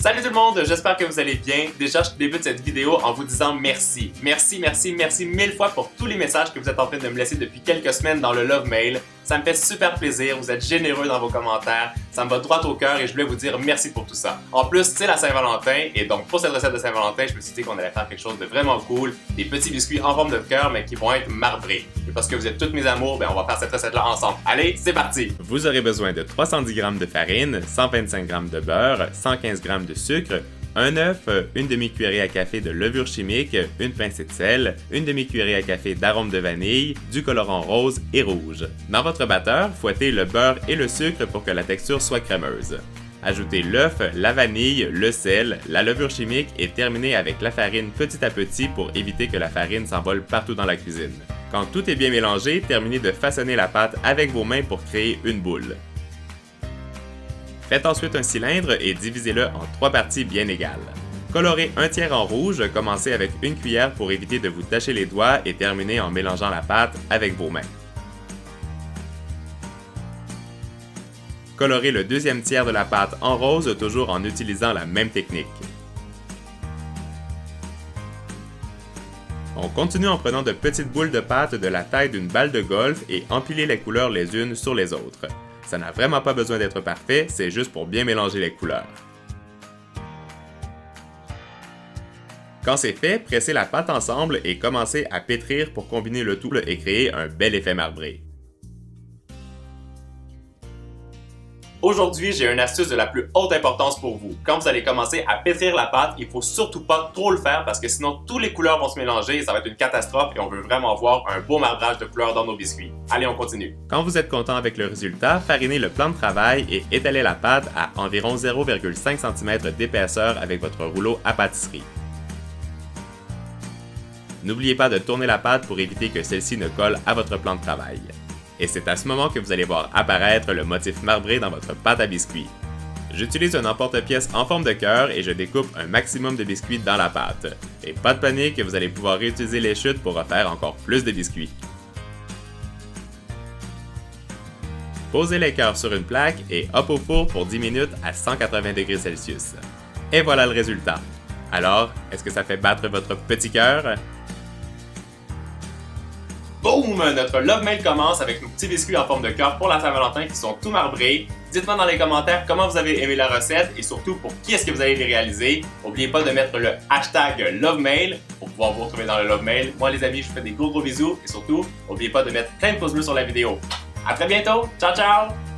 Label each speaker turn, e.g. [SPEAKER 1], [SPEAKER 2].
[SPEAKER 1] Salut tout le monde, j'espère que vous allez bien. Déjà, je débute cette vidéo en vous disant merci. Merci mille fois pour tous les messages que vous êtes en train de me laisser depuis quelques semaines dans le Love Mail. Ça me fait super plaisir, vous êtes généreux dans vos commentaires, ça me va droit au cœur et je voulais vous dire merci pour tout ça. En plus, c'est la Saint-Valentin et donc pour cette recette de Saint-Valentin, je me suis dit qu'on allait faire quelque chose de vraiment cool, des petits biscuits en forme de cœur mais qui vont être marbrés. Et parce que vous êtes tous mes amours, on va faire cette recette-là ensemble. Allez, c'est parti!
[SPEAKER 2] Vous aurez besoin de 310 g de farine, 125 g de beurre, 115 g de sucre, un œuf, une demi-cuillerée à café de levure chimique, une pincée de sel, une demi-cuillerée à café d'arôme de vanille, du colorant rose et rouge. Dans votre batteur, fouettez le beurre et le sucre pour que la texture soit crémeuse. Ajoutez l'œuf, la vanille, le sel, la levure chimique et terminez avec la farine petit à petit pour éviter que la farine s'envole partout dans la cuisine. Quand tout est bien mélangé, terminez de façonner la pâte avec vos mains pour créer une boule. Faites ensuite un cylindre et divisez-le en 3 parties bien égales. Colorez un tiers en rouge, commencez avec une cuillère pour éviter de vous tacher les doigts et terminez en mélangeant la pâte avec vos mains. Colorez le deuxième tiers de la pâte en rose, toujours en utilisant la même technique. On continue en prenant de petites boules de pâte de la taille d'une balle de golf et empilez les couleurs les unes sur les autres. Ça n'a vraiment pas besoin d'être parfait, c'est juste pour bien mélanger les couleurs. Quand c'est fait, pressez la pâte ensemble et commencez à pétrir pour combiner le tout et créer un bel effet marbré.
[SPEAKER 1] Aujourd'hui, j'ai une astuce de la plus haute importance pour vous. Quand vous allez commencer à pétrir la pâte, il faut surtout pas trop le faire parce que sinon toutes les couleurs vont se mélanger et ça va être une catastrophe et on veut vraiment voir un beau marbrage de couleurs dans nos biscuits. Allez, on continue.
[SPEAKER 2] Quand vous êtes content avec le résultat, farinez le plan de travail et étalez la pâte à environ 0,5 cm d'épaisseur avec votre rouleau à pâtisserie. N'oubliez pas de tourner la pâte pour éviter que celle-ci ne colle à votre plan de travail. Et c'est à ce moment que vous allez voir apparaître le motif marbré dans votre pâte à biscuits. J'utilise un emporte-pièce en forme de cœur et je découpe un maximum de biscuits dans la pâte. Et pas de panique, vous allez pouvoir réutiliser les chutes pour refaire encore plus de biscuits. Posez les cœurs sur une plaque et hop au four pour 10 minutes à 180 degrés Celsius. Et voilà le résultat. Alors, est-ce que ça fait battre votre petit cœur?
[SPEAKER 1] Boum! Notre Love Mail commence avec nos petits biscuits en forme de cœur pour la Saint-Valentin qui sont tout marbrés. Dites-moi dans les commentaires comment vous avez aimé la recette et surtout pour qui est-ce que vous allez les réaliser. N'oubliez pas de mettre le hashtag LoveMail pour pouvoir vous retrouver dans le Love Mail. Moi les amis, je vous fais des gros bisous et surtout, n'oubliez pas de mettre plein de pouces bleus sur la vidéo. À très bientôt! Ciao ciao!